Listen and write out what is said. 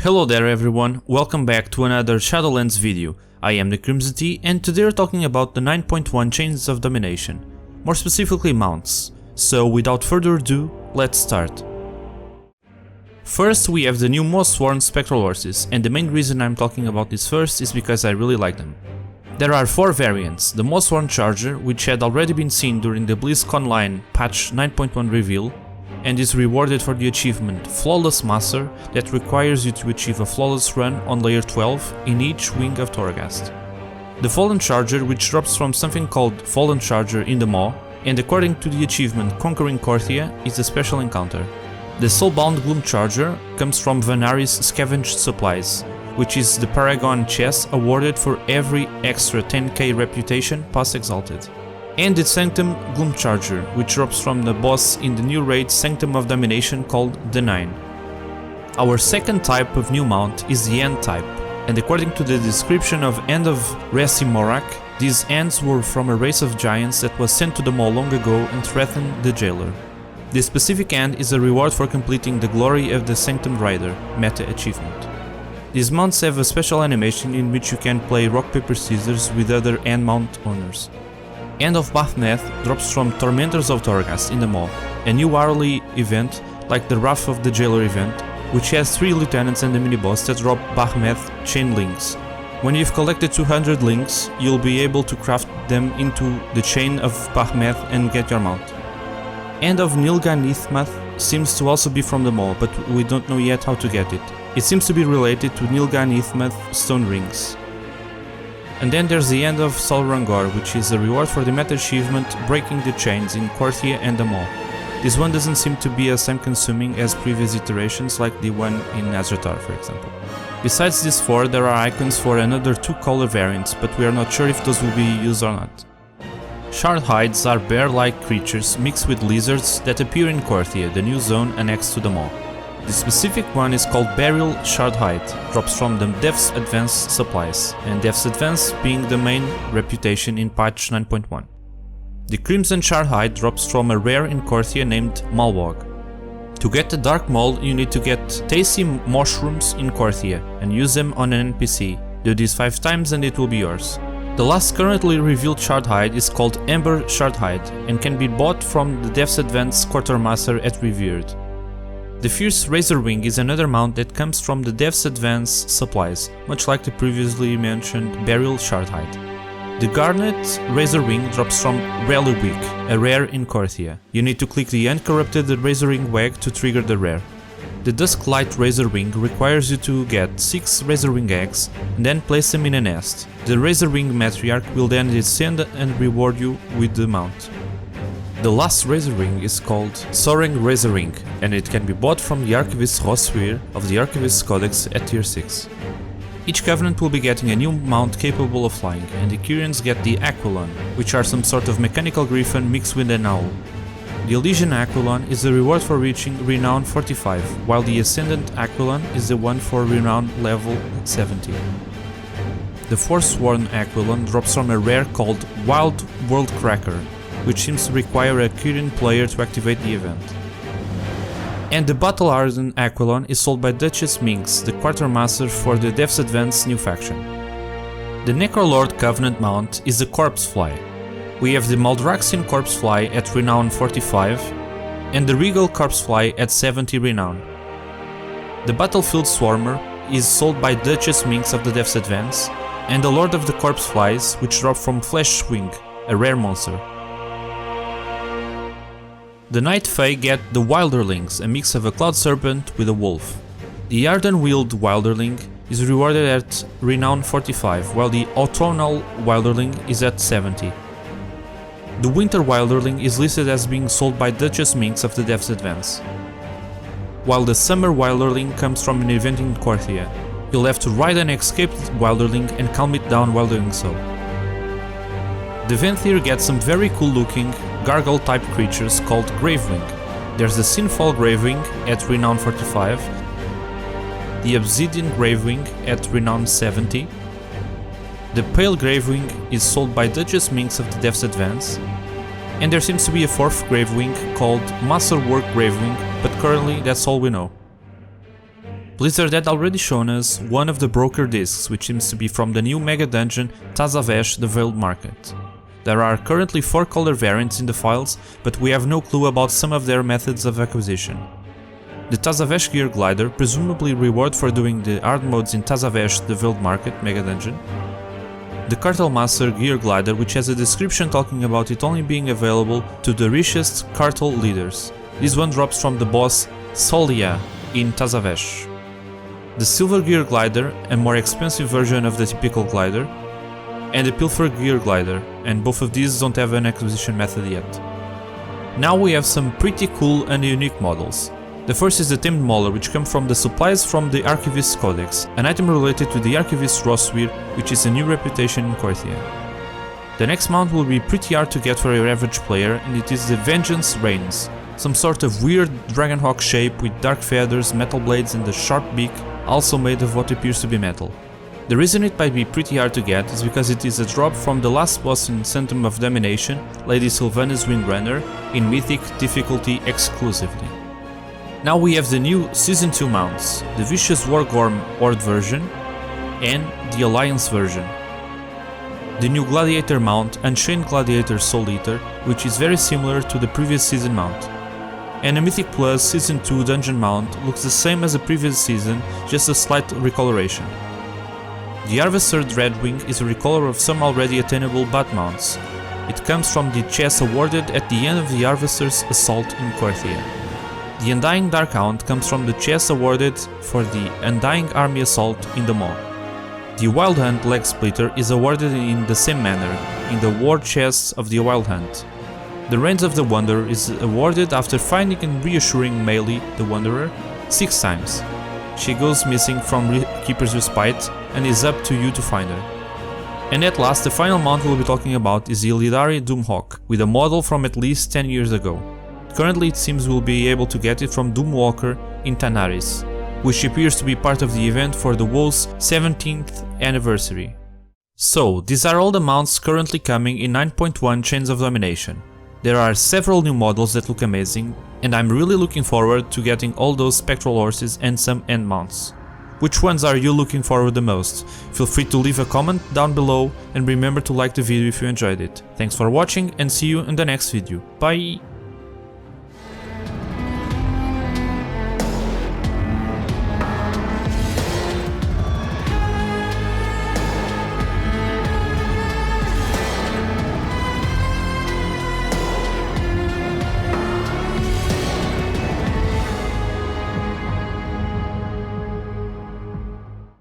Hello there everyone, welcome back to another Shadowlands video. I am the Crimson T and today we're talking about the 9.1 Chains of Domination, more specifically mounts. So without further ado, let's start. First we have the new most worn Spectral Horses, and the main reason I'm talking about this first is because I really like them. There are 4 variants: the most worn Charger, which had already been seen during the BlizzConline patch 9.1 reveal, and is rewarded for the achievement Flawless Master that requires you to achieve a flawless run on layer 12 in each wing of Torghast. The Fallen Charger, which drops from something called Fallen Charger in the Maw, and according to the achievement Conquering Korthia is a special encounter. The Soulbound Gloom Charger comes from Vanari's Scavenged Supplies, which is the Paragon chest awarded for every extra 10k reputation past Exalted. And the Sanctum Gloom Charger, which drops from the boss in the new raid Sanctum of Domination called the 9. Our second type of new mount is the End type, and according to the description of End of Resimorak, these Ends were from a race of giants that was sent to the Maw long ago and threatened the Jailer. This specific End is a reward for completing the Glory of the Sanctum Rider meta achievement. These mounts have a special animation in which you can play rock paper scissors with other End mount owners. End of Bathneth drops from Tormentors of Torghast in the Maw, a new hourly event like the Wrath of the Jailer event, which has 3 lieutenants and a mini-boss that drop Bahameth chain links. When you've collected 200 links, you'll be able to craft them into the chain of Bahameth and get your mount. End of Nilga-Nithmath seems to also be from the Maw, but we don't know yet how to get it. It seems to be related to Nilga-Nithmath stone rings. And then there's the End of Solrangor, which is a reward for the meta achievement Breaking the Chains in Korthia and the Maw. This one doesn't seem to be as time consuming as previous iterations like the one in Azratar, for example. Besides these 4, there are icons for another 2 color variants, but we are not sure if those will be used or not. Shardhides are bear-like creatures mixed with lizards that appear in Korthia, the new zone annexed to the Maw. The specific one is called Burial Shardhide, drops from the Dev's Advance supplies, and Dev's Advance being the main reputation in patch 9.1. The Crimson Shardhide drops from a rare in Korthia named Malwog. To get the Dark Maul, you need to get tasty mushrooms in Korthia and use them on an NPC. Do this 5 times and it will be yours. The last currently revealed Shardhide is called Ember Shardhide and can be bought from the Dev's Advance Quartermaster at Revered. The Fierce Razorwing is another mount that comes from the Dev's Advance supplies, much like the previously mentioned Burial Shardhide. The Garnet Razorwing drops from Reliwig, a rare in Korthia. You need to click the Uncorrupted Razorwing Wag to trigger the rare. The Dusklight Razorwing requires you to get 6 Razorwing eggs and then place them in a nest. The Razorwing Matriarch will then descend and reward you with the mount. The last Razorwing is called Soaring Razorwing, and it can be bought from the Archivist's Roswir of the Archivist's Codex at tier 6. Each Covenant will be getting a new mount capable of flying, and the Kyrians get the Aquilon, which are some sort of mechanical griffin mixed with an owl. The Elysian Aquilon is the reward for reaching Renown 45, while the Ascendant Aquilon is the one for Renown level 70. The Forsworn Aquilon drops from a rare called Wild World Cracker, which seems to require a Kyrian player to activate the event. And the Battle Hardened Aquilon is sold by Duchess Minx, the Quartermaster for the Dev's Advance new faction. The Necrolord Covenant mount is the Corpsefly. We have the Maldraxian Corpsefly at Renown 45 and the Regal Corpsefly at 70 Renown. The Battlefield Swarmer is sold by Duchess Minx of the Dev's Advance, and the Lord of the Corpseflies, which drop from Fleshwing, a rare monster. The Night Fae get the Wilderlings, a mix of a Cloud Serpent with a wolf. The Arden-Wheeled Wilderling is rewarded at Renown 45, while the Autumnal Wilderling is at 70. The Winter Wilderling is listed as being sold by Duchess Minx of the Dev's Advance, while the Summer Wilderling comes from an event in Korthia. You'll have to ride an escaped Wilderling and calm it down while doing so. The Venthyr gets some very cool looking gargoyle type creatures called Gravewing. There's the Sinfall Gravewing at Renown 45, the Obsidian Gravewing at Renown 70, the Pale Gravewing is sold by Duchess Minx of the Dev's Advance, and there seems to be a 4th Gravewing called Masterwork Gravewing, but currently that's all we know. Blizzard had already shown us one of the broker discs, which seems to be from the new mega dungeon Tazavesh, the Veiled Market. There are currently 4 color variants in the files, but we have no clue about some of their methods of acquisition. The Tazavesh Gear Glider, presumably reward for doing the hard modes in Tazavesh, the Veiled Market mega dungeon. The Cartel Master Gear Glider, which has a description talking about it only being available to the richest cartel leaders. This one drops from the boss Solia in Tazavesh. The Silver Gear Glider, a more expensive version of the typical glider, and the Pilfer Gear Glider, and both of these don't have an acquisition method yet. Now we have some pretty cool and unique models. The first is the Tamed Mauler, which comes from the supplies from the Archivist's Codex, an item related to the Archivist's Rosweir, which is a new reputation in Korthia. The next mount will be pretty hard to get for your average player, and it is the Vengeance Reins, some sort of weird dragonhawk shape with dark feathers, metal blades and a sharp beak, also made of what appears to be metal. The reason it might be pretty hard to get is because it is a drop from the last boss in Sanctum of Domination, Lady Sylvanas Windrunner, in Mythic difficulty exclusively. Now we have the new Season 2 mounts, the Vicious War Gorm Horde version and the Alliance version. The new Gladiator mount, Unchained Gladiator Souleater, which is very similar to the previous season mount. And a Mythic Plus Season 2 dungeon mount looks the same as the previous season, just a slight recoloration. The Harvester Dredwing is a recolor of some already attainable bat mounts. It comes from the chest awarded at the end of the Harvester's Assault in Korthia. The Undying Darkhound comes from the chest awarded for the Undying Army Assault in the Maw. The Wild Hunt Legsplitter is awarded in the same manner, in the war chests of the Wild Hunt. The Reins of the Wanderer is awarded after finding and reassuring Melee, the Wanderer, 6 times. She goes missing from Keeper's Respite and is up to you to find her. And at last, the final mount we'll be talking about is the Illidari Doomhawk, with a model from at least 10 years ago. Currently it seems we'll be able to get it from Doomwalker in Tanaris, which appears to be part of the event for the WoW's 17th anniversary. So, these are all the mounts currently coming in 9.1 Chains of Domination. There are several new models that look amazing, and I'm really looking forward to getting all those Spectral Horses and some end mounts. Which ones are you looking forward the most? Feel free to leave a comment down below and remember to like the video if you enjoyed it. Thanks for watching and see you in the next video. Bye!